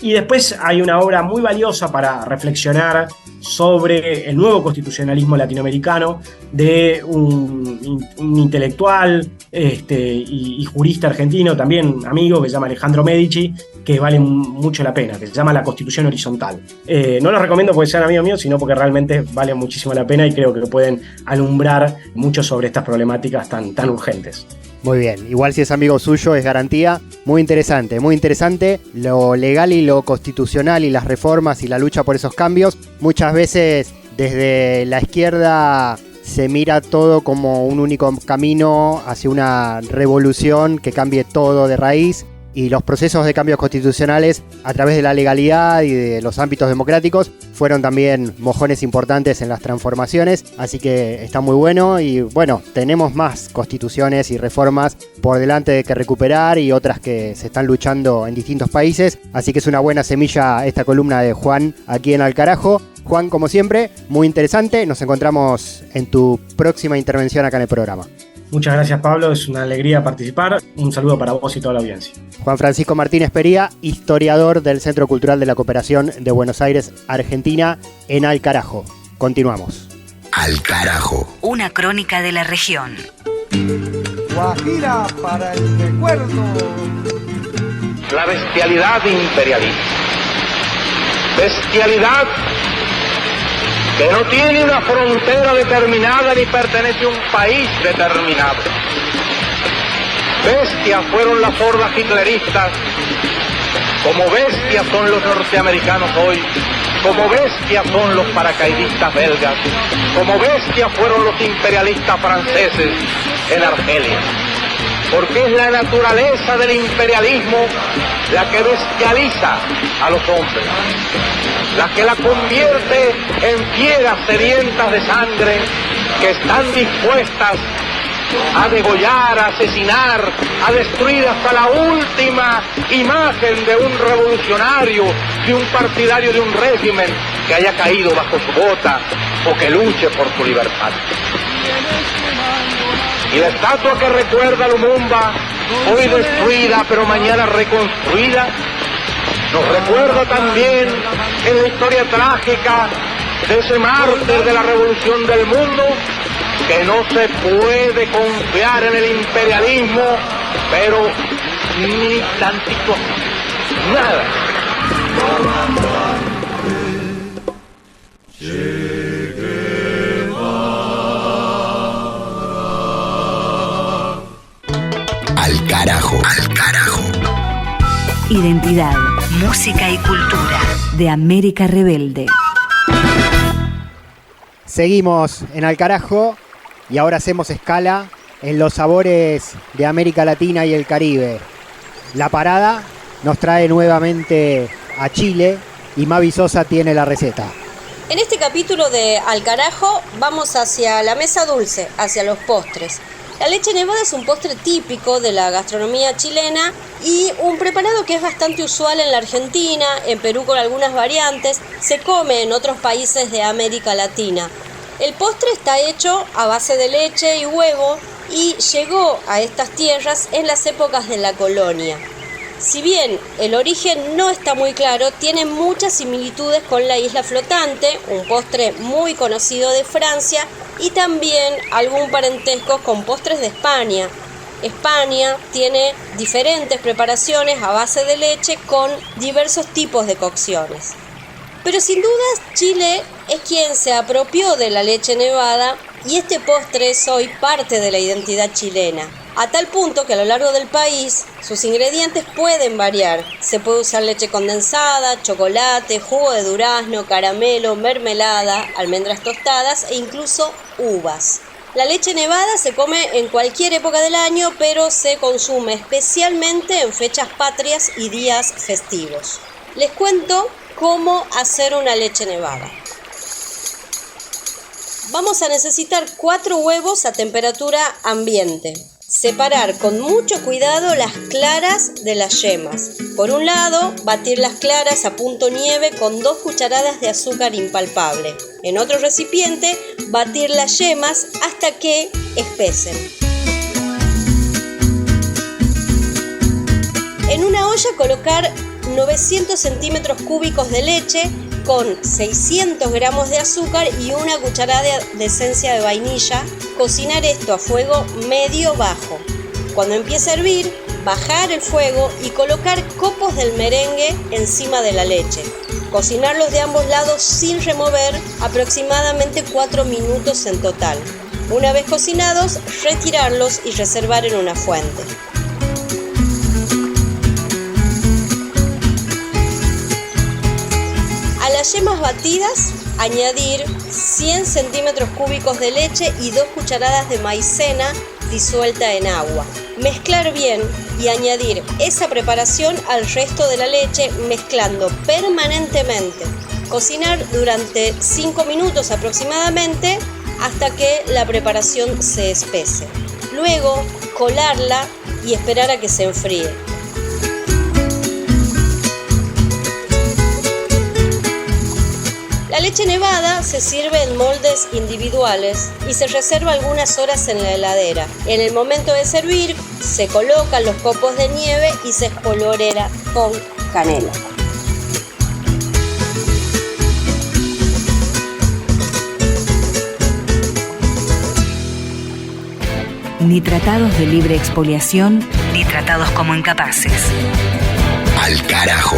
Y después hay una obra muy valiosa para reflexionar sobre el nuevo constitucionalismo latinoamericano de un intelectual y jurista argentino, también amigo, que se llama Alejandro Medici, que vale mucho la pena, que se llama La Constitución Horizontal. No lo recomiendo porque sean amigos míos, sino porque realmente vale muchísimo la pena y creo que pueden alumbrar mucho sobre estas problemáticas tan urgentes. Muy bien, igual si es amigo suyo es garantía. Muy interesante lo legal y lo constitucional y las reformas y la lucha por esos cambios. Muchas veces desde la izquierda se mira todo como un único camino hacia una revolución que cambie todo de raíz, y los procesos de cambios constitucionales a través de la legalidad y de los ámbitos democráticos fueron también mojones importantes en las transformaciones, así que está muy bueno. Y bueno, tenemos más constituciones y reformas por delante de que recuperar y otras que se están luchando en distintos países, así que es una buena semilla esta columna de Juan aquí en Al Carajo. Juan, como siempre, muy interesante, nos encontramos en tu próxima intervención acá en el programa. Muchas gracias, Pablo, es una alegría participar. Un saludo para vos y toda la audiencia. Juan Francisco Martínez Pería, historiador del Centro Cultural de la Cooperación de Buenos Aires, Argentina, en Al Carajo. Continuamos. Al Carajo. Una crónica de la región. Guajira para el recuerdo. La bestialidad imperialista. Bestialidad que no tiene una frontera determinada ni pertenece a un país determinado. Bestias fueron las hordas hitleristas, como bestias son los norteamericanos hoy, como bestias son los paracaidistas belgas, como bestias fueron los imperialistas franceses en Argelia. Porque es la naturaleza del imperialismo la que bestializa a los hombres, la que la convierte en fieras sedientas de sangre que están dispuestas a degollar, a asesinar, a destruir hasta la última imagen de un revolucionario, de un partidario de un régimen, que haya caído bajo su bota o que luche por su libertad. Y la estatua que recuerda a Lumumba, hoy destruida pero mañana reconstruida, nos recuerda también en la historia trágica de ese mártir de la revolución del mundo, que no se puede confiar en el imperialismo, pero ni tantito, nada. Al carajo. Al carajo. Identidad, música y cultura de América Rebelde. Seguimos en Al carajo y ahora hacemos escala en los sabores de América Latina y el Caribe. La parada nos trae nuevamente a Chile y Mavi Sosa tiene la receta. En este capítulo de Al carajo vamos hacia la mesa dulce, hacia los postres. La leche nevada es un postre típico de la gastronomía chilena y un preparado que es bastante usual en la Argentina, en Perú con algunas variantes, se come en otros países de América Latina. El postre está hecho a base de leche y huevo y llegó a estas tierras en las épocas de la colonia. Si bien el origen no está muy claro, tiene muchas similitudes con la isla flotante, un postre muy conocido de Francia, y también algún parentesco con postres de España. España tiene diferentes preparaciones a base de leche con diversos tipos de cocciones. Pero sin dudas Chile es quien se apropió de la leche nevada y este postre es hoy parte de la identidad chilena. A tal punto que a lo largo del país sus ingredientes pueden variar. Se puede usar leche condensada, chocolate, jugo de durazno, caramelo, mermelada, almendras tostadas e incluso uvas. La leche nevada se come en cualquier época del año, pero se consume especialmente en fechas patrias y días festivos. Les cuento cómo hacer una leche nevada. Vamos a necesitar 4 huevos a temperatura ambiente. Separar con mucho cuidado las claras de las yemas. Por un lado, batir las claras a punto nieve con 2 cucharadas de azúcar impalpable. En otro recipiente, batir las yemas hasta que espesen. En una olla colocar 900 centímetros cúbicos de leche con 600 gramos de azúcar y 1 cucharada de esencia de vainilla. Cocinar esto a fuego medio-bajo. Cuando empiece a hervir, bajar el fuego y colocar copos del merengue encima de la leche. Cocinarlos de ambos lados sin remover, aproximadamente 4 minutos en total. Una vez cocinados, retirarlos y reservar en una fuente. A las yemas batidas, añadir 100 centímetros cúbicos de leche y 2 cucharadas de maicena disuelta en agua. Mezclar bien y añadir esa preparación al resto de la leche mezclando permanentemente. Cocinar durante 5 minutos aproximadamente hasta que la preparación se espese. Luego, colarla y esperar a que se enfríe. La leche nevada se sirve en moldes individuales y se reserva algunas horas en la heladera. En el momento de servir, se colocan los copos de nieve y se espolvorea con canela. Ni tratados de libre expoliación, ni tratados como incapaces. Al carajo.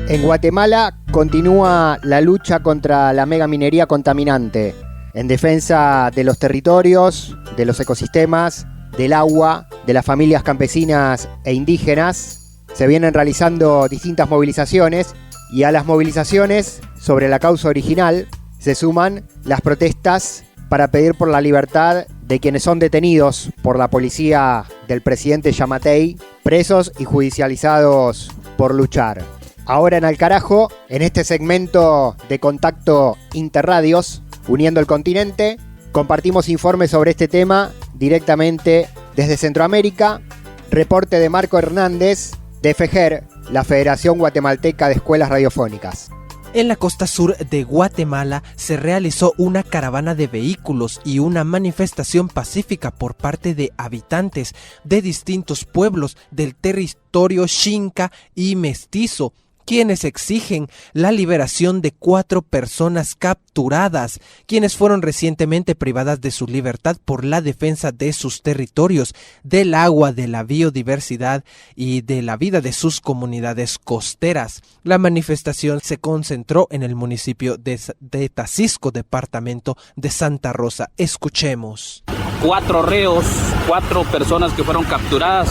En Guatemala continúa la lucha contra la megaminería contaminante, en defensa de los territorios, de los ecosistemas, del agua, de las familias campesinas e indígenas. Se vienen realizando distintas movilizaciones y a las movilizaciones sobre la causa original se suman las protestas para pedir por la libertad de quienes son detenidos por la policía del presidente Yamatei, presos y judicializados por luchar. Ahora en Al carajo, en este segmento de contacto Interradios, uniendo el continente, compartimos informes sobre este tema directamente Desde Centroamérica, reporte de Marco Hernández de FEGER, la Federación Guatemalteca de Escuelas Radiofónicas. En la costa sur de Guatemala se realizó una caravana de vehículos y una manifestación pacífica por parte de habitantes de distintos pueblos del territorio Xinca y Mestizo, quienes exigen la liberación de 4 personas capturadas, quienes fueron recientemente privadas de su libertad por la defensa de sus territorios, del agua, de la biodiversidad y de la vida de sus comunidades costeras. La manifestación se concentró en el municipio de Tacisco, departamento de Santa Rosa. Escuchemos. 4 reos, 4 personas que fueron capturadas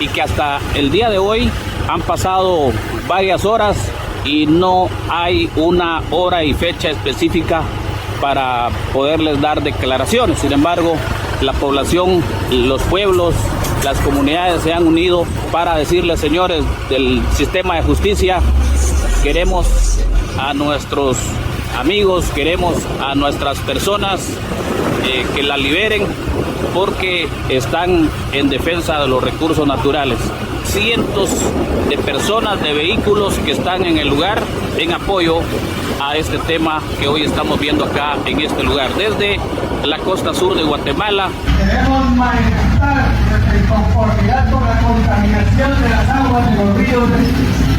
y que hasta el día de hoy han pasado varias horas y no hay una hora y fecha específica para poderles dar declaraciones. Sin embargo, la población, los pueblos, las comunidades se han unido para decirles, señores del sistema de justicia, queremos a nuestros amigos, queremos a nuestras personas que la liberen porque están en defensa de los recursos naturales. Cientos de personas, de vehículos que están en el lugar en apoyo a este tema que hoy estamos viendo acá en este lugar, desde la costa sur de Guatemala. Queremos manifestar nuestra inconformidad con la contaminación de las aguas de los ríos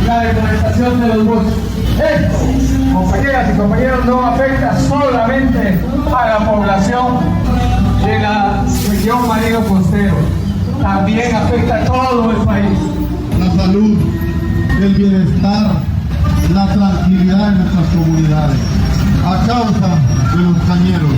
y la deforestación de los bosques. Esto, compañeras y compañeros, no afecta solamente a la población de la región marino costero, también afecta a todo el país. La salud, el bienestar, la tranquilidad en nuestras comunidades, a causa de los cañeros.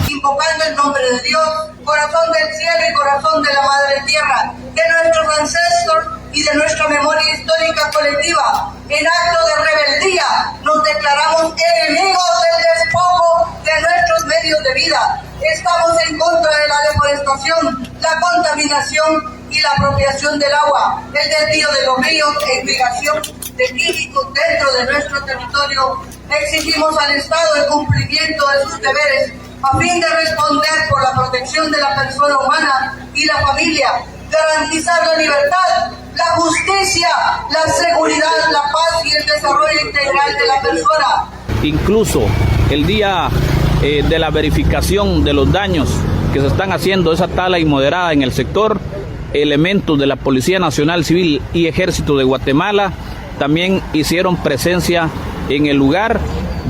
Invocando el nombre de Dios, corazón del cielo y corazón de la madre tierra, de nuestros ancestros y de nuestra memoria histórica colectiva, en acto de rebeldía nos declaramos enemigos del despojo de nuestros medios de vida. Estamos en contra de la deforestación, la contaminación y la apropiación del agua, el desvío de los ríos e irrigación de químicos dentro de nuestro territorio. Exigimos al Estado el cumplimiento de sus deberes a fin de responder por la protección de la persona humana y la familia, garantizar la libertad, la justicia, la seguridad, la paz y el desarrollo integral de la persona. Incluso el día de la verificación de los daños que se están haciendo, esa tala inmoderada en el sector, elementos de la Policía Nacional Civil y Ejército de Guatemala también hicieron presencia en el lugar,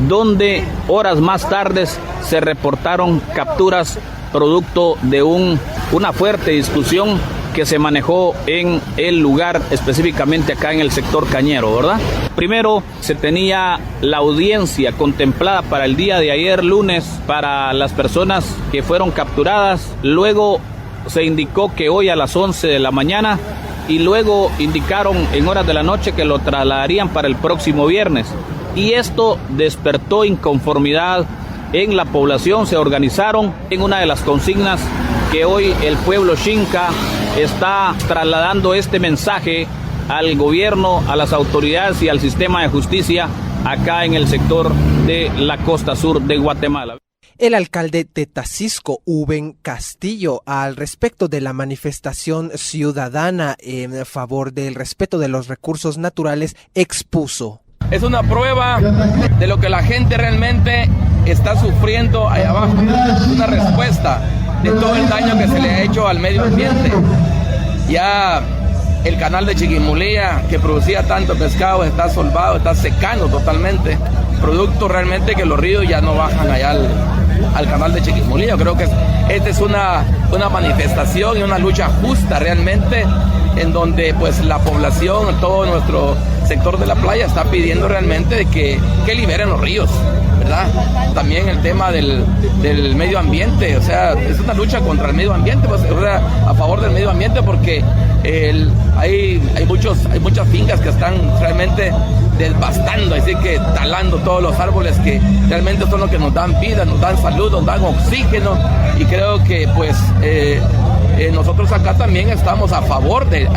donde horas más tarde se reportaron capturas producto de una fuerte discusión que se manejó en el lugar, específicamente acá en el sector cañero, ¿verdad? Primero se tenía la audiencia contemplada para el día de ayer, lunes, para las personas que fueron capturadas. Luego se indicó que hoy a las 11 de la mañana y luego indicaron en horas de la noche que lo trasladarían para el próximo viernes. Y esto despertó inconformidad en la población. Se organizaron en una de las consignas que hoy el pueblo Xinca está trasladando este mensaje al gobierno, a las autoridades y al sistema de justicia acá en el sector de la costa sur de Guatemala. El alcalde de Tacisco, Uben Castillo, al respecto de la manifestación ciudadana en favor del respeto de los recursos naturales, expuso. Es una prueba de lo que la gente realmente está sufriendo allá abajo, una respuesta de todo el daño que se le ha hecho al medio ambiente. Ya el canal de Chiquimulía, que producía tanto pescado, está solvado, está secando totalmente, producto realmente que los ríos ya no bajan allá al canal de Chiquimulía. Yo creo que esta es una manifestación y una lucha justa realmente, en donde pues la población, todo nuestro sector de la playa está pidiendo realmente de que liberen los ríos, ¿verdad? También el tema del medio ambiente, o sea, es una lucha contra el medio ambiente, pues, o sea, a favor del medio ambiente, porque hay muchas fincas que están realmente devastando, así que talando todos los árboles que realmente son los que nos dan vida, nos dan salud, nos dan oxígeno, y creo que pues nosotros acá también estamos a favor del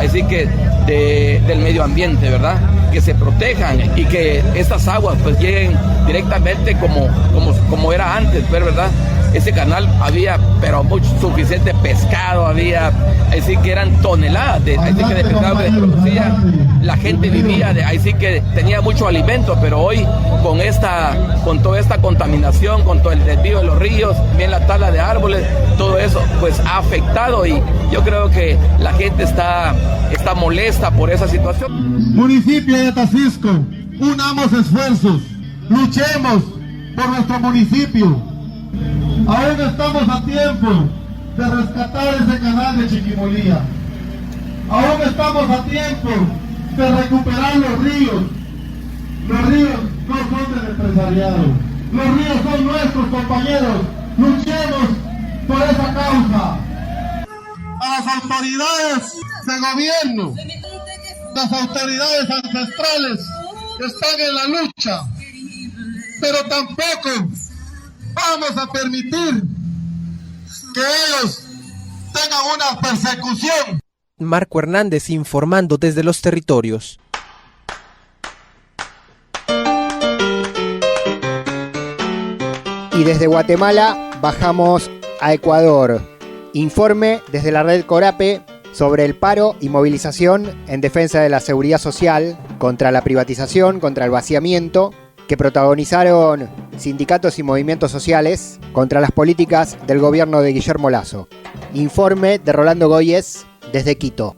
medio ambiente, ¿verdad? Que se protejan y que estas aguas pues lleguen directamente como era antes, ¿verdad? ese canal había pero mucho suficiente pescado, había, así que eran toneladas de pescado que producía, la gente vivía, así que tenía mucho alimento, pero hoy con toda esta contaminación, con todo el desvío de los ríos, bien la tala de árboles, todo eso pues ha afectado, y yo creo que la gente está molesta por esa situación. Municipio de Tacisco, unamos esfuerzos, luchemos por nuestro municipio. Aún estamos a tiempo de rescatar ese canal de Chiquimolía. Aún estamos a tiempo de recuperar los ríos. Los ríos no son del empresariado. Los ríos son nuestros, compañeros. Luchemos por esa causa. A las autoridades de gobierno, las autoridades ancestrales están en la lucha, pero tampoco vamos a permitir que ellos tengan una persecución. Marco Hernández informando desde los territorios. Y desde Guatemala bajamos a Ecuador. Informe desde la red Corape sobre el paro y movilización en defensa de la seguridad social, contra la privatización, contra el vaciamiento, que protagonizaron sindicatos y movimientos sociales contra las políticas del gobierno de Guillermo Lasso. Informe de Rolando Goyes desde Quito.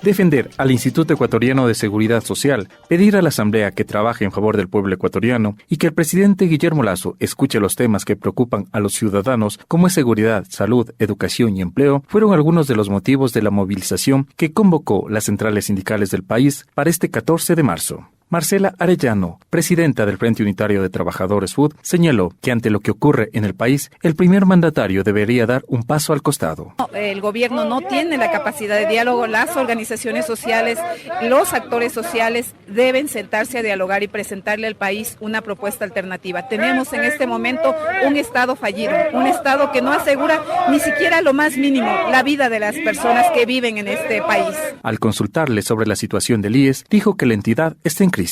Defender al Instituto Ecuatoriano de Seguridad Social, pedir a la Asamblea que trabaje en favor del pueblo ecuatoriano y que el presidente Guillermo Lasso escuche los temas que preocupan a los ciudadanos, como es seguridad, salud, educación y empleo, fueron algunos de los motivos de la movilización que convocó las centrales sindicales del país para este 14 de marzo. Marcela Arellano, presidenta del Frente Unitario de Trabajadores FUT, señaló que ante lo que ocurre en el país, el primer mandatario debería dar un paso al costado. El gobierno no tiene la capacidad de diálogo, las organizaciones sociales, los actores sociales deben sentarse a dialogar y presentarle al país una propuesta alternativa. Tenemos en este momento un Estado fallido, un Estado que no asegura ni siquiera lo más mínimo la vida de las personas que viven en este país. Al consultarle sobre la situación del IES, dijo que la entidad está en crisis.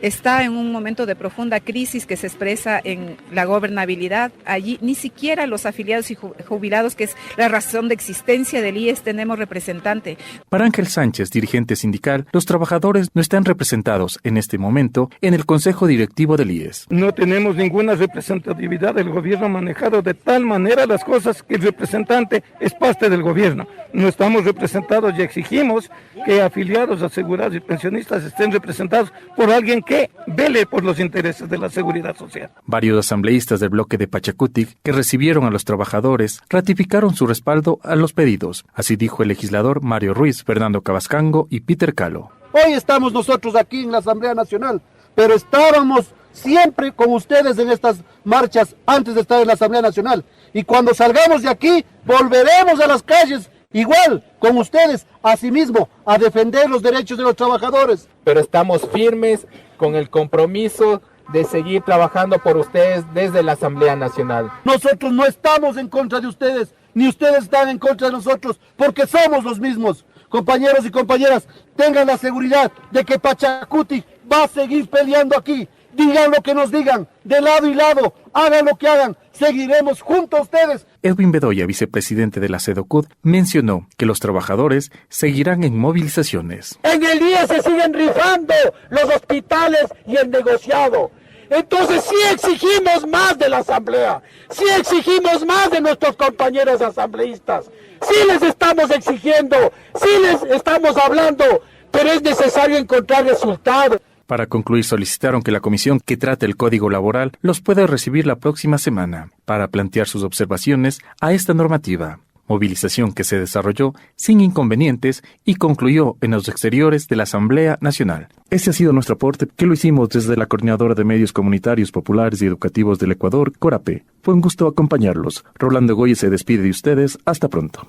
Está en un momento de profunda crisis que se expresa en la gobernabilidad. Allí ni siquiera los afiliados y jubilados, que es la razón de existencia del IES, tenemos representante. Para Ángel Sánchez, dirigente sindical, los trabajadores no están representados en este momento en el Consejo Directivo del IES. No tenemos ninguna representatividad. El gobierno ha manejado de tal manera las cosas que el representante es parte del gobierno. No estamos representados y exigimos que afiliados, asegurados y pensionistas estén representados por alguien que vele por los intereses de la seguridad social. Varios asambleístas del bloque de Pachacutic que recibieron a los trabajadores ratificaron su respaldo a los pedidos. Así dijo el legislador Mario Ruiz, Fernando Cabascango y Peter Calo. Hoy estamos nosotros aquí en la Asamblea Nacional, pero estábamos siempre con ustedes en estas marchas antes de estar en la Asamblea Nacional. Y cuando salgamos de aquí, volveremos a las calles igual con ustedes, asimismo, a defender los derechos de los trabajadores. Pero estamos firmes con el compromiso de seguir trabajando por ustedes desde la Asamblea Nacional. Nosotros no estamos en contra de ustedes, ni ustedes están en contra de nosotros, porque somos los mismos. Compañeros y compañeras, tengan la seguridad de que Pachacutic va a seguir peleando aquí. Digan lo que nos digan, de lado y lado, hagan lo que hagan, seguiremos junto a ustedes. Edwin Bedoya, vicepresidente de la CEDOCUD, mencionó que los trabajadores seguirán en movilizaciones. En el día se siguen rifando los hospitales y el negociado. Entonces sí exigimos más de la Asamblea, sí exigimos más de nuestros compañeros asambleístas, sí les estamos exigiendo, sí les estamos hablando, pero es necesario encontrar resultados. Para concluir, solicitaron que la comisión que trate el Código Laboral los pueda recibir la próxima semana para plantear sus observaciones a esta normativa. Movilización que se desarrolló sin inconvenientes y concluyó en los exteriores de la Asamblea Nacional. Ese ha sido nuestro aporte, que lo hicimos desde la Coordinadora de Medios Comunitarios, Populares y Educativos del Ecuador, Corape. Fue un gusto acompañarlos. Rolando Goyes se despide de ustedes. Hasta pronto.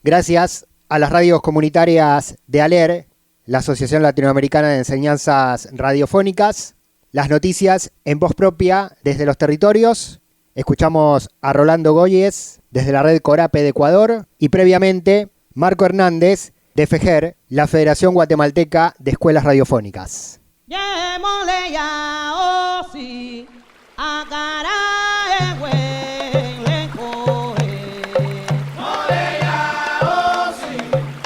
Gracias a las radios comunitarias de ALER, la Asociación Latinoamericana de Enseñanzas Radiofónicas, las noticias en voz propia desde los territorios. Escuchamos a Rolando Goyes desde la red Corape de Ecuador y previamente Marco Hernández de FEGER, la Federación Guatemalteca de Escuelas Radiofónicas. Llémosle ya, oh sí, a cara de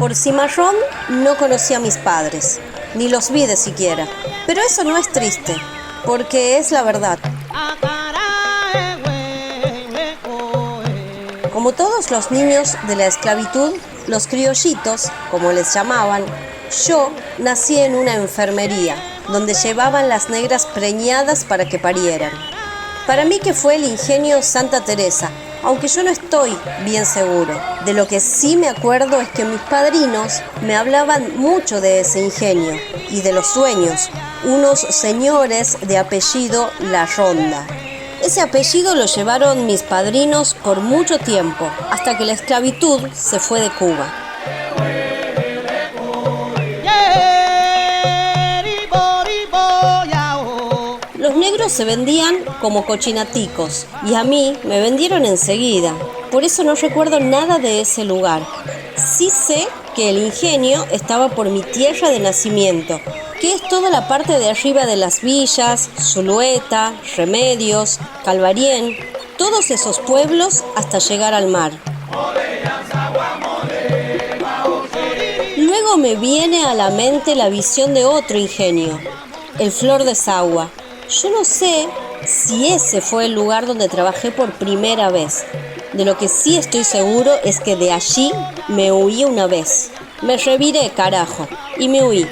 Por Cimarrón no conocí a mis padres, ni los vi de siquiera. Pero eso no es triste, porque es la verdad. Como todos los niños de la esclavitud, los criollitos, como les llamaban, yo nací en una enfermería, donde llevaban las negras preñadas para que parieran. Para mí que fue el ingenio Santa Teresa, aunque yo no estoy bien seguro. De lo que sí me acuerdo es que mis padrinos me hablaban mucho de ese ingenio y de los sueños, unos señores de apellido La Ronda. Ese apellido lo llevaron mis padrinos por mucho tiempo, hasta que la esclavitud se fue de Cuba. Los negros se vendían como cochinaticos y a mí me vendieron enseguida. Por eso no recuerdo nada de ese lugar. Sí sé que el ingenio estaba por mi tierra de nacimiento, que es toda la parte de arriba de las villas, Zulueta, Remedios, Calvarien, todos esos pueblos hasta llegar al mar. Luego me viene a la mente la visión de otro ingenio, el Flor de Sagua. Yo no sé si ese fue el lugar donde trabajé por primera vez. De lo que sí estoy seguro es que de allí me huí una vez. Me reviré, carajo, y me huí.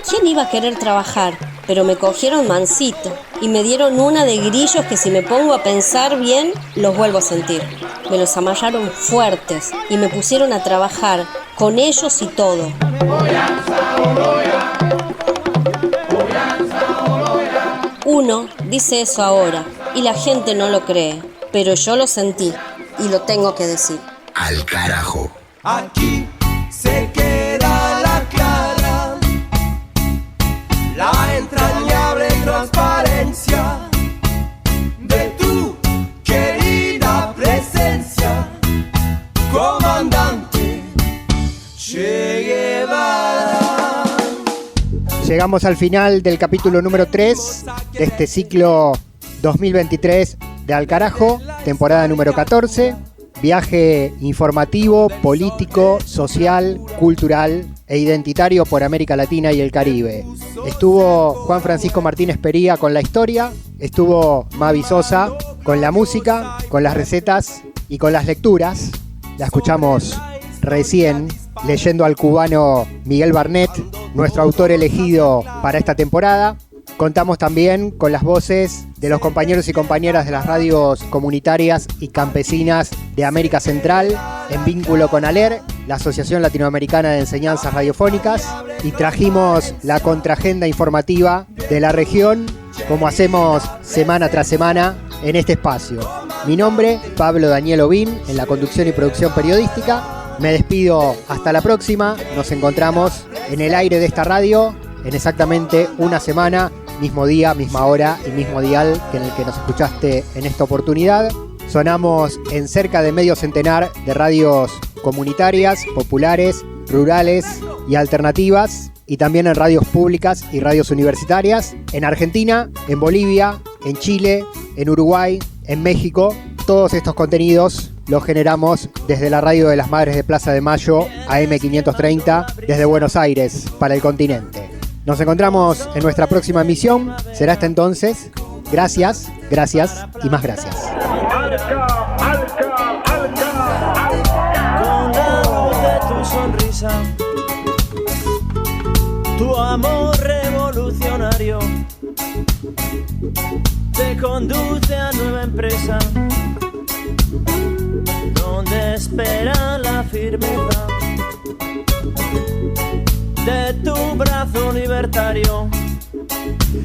¿Quién iba a querer trabajar? Pero me cogieron mansito y me dieron una de grillos que si me pongo a pensar bien, los vuelvo a sentir. Me los amarraron fuertes y me pusieron a trabajar con ellos y todo. Uno dice eso ahora y la gente no lo cree, pero yo lo sentí y lo tengo que decir. Al carajo. Aquí se queda la clara, la entrañable transparencia de tu querida presencia, comandante Che Guevara. Llegamos al final del capítulo número 3 de este ciclo 2023 de Al Carajo, temporada número 14. Viaje informativo, político, social, cultural e identitario por América Latina y el Caribe. Estuvo Juan Francisco Martínez Pería con la historia, estuvo Mavi Sosa con la música, con las recetas y con las lecturas. La escuchamos recién leyendo al cubano Miguel Barnett, nuestro autor elegido para esta temporada. Contamos también con las voces de los compañeros y compañeras de las radios comunitarias y campesinas de América Central, en vínculo con ALER, la Asociación Latinoamericana de Enseñanzas Radiofónicas, y trajimos la contraagenda informativa de la región, como hacemos semana tras semana en este espacio. Mi nombre, Pablo Daniel Ovín, en la conducción y producción periodística. Me despido hasta la próxima. Nos encontramos en el aire de esta radio en exactamente una semana, mismo día, misma hora y mismo dial que en el que nos escuchaste en esta oportunidad. Sonamos en cerca de medio centenar de radios comunitarias, populares, rurales y alternativas, y también en radios públicas y radios universitarias, en Argentina, en Bolivia, en Chile, en Uruguay, en México. Todos estos contenidos los generamos desde la radio de las Madres de Plaza de Mayo, AM530, desde Buenos Aires, para el continente. Nos encontramos en nuestra próxima emisión. Será hasta entonces. Gracias, gracias y más gracias. Con la luz de tu sonrisa, tu amor revolucionario te conduce a nueva empresa, donde espera la firmeza de tu brazo libertario.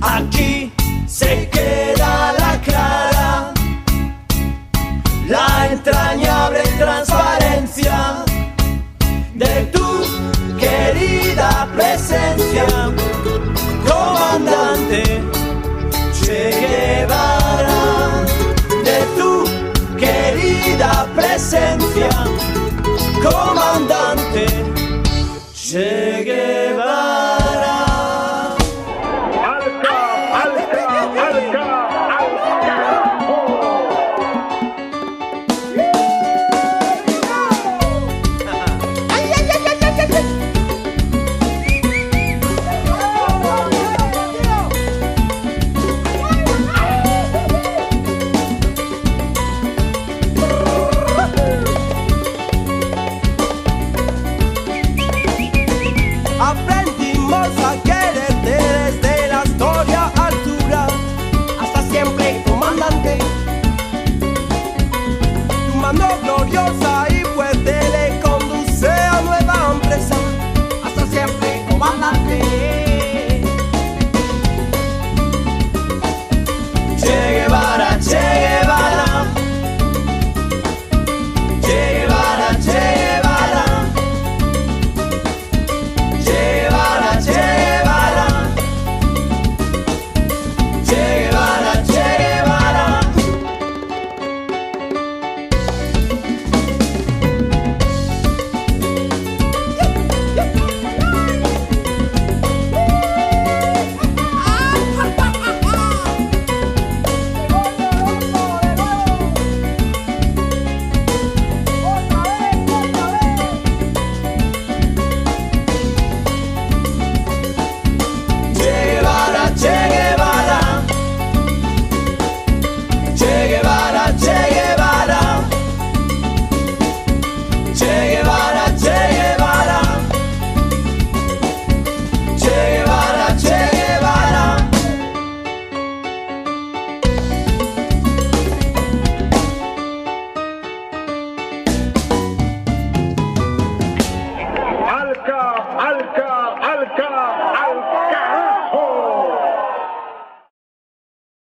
Aquí se queda la clara, la entrañable transparencia de tu querida presencia, comandante Che Guevara, de tu querida presencia, comandante Che Guevara. Alca, alca, alca, alca. morfa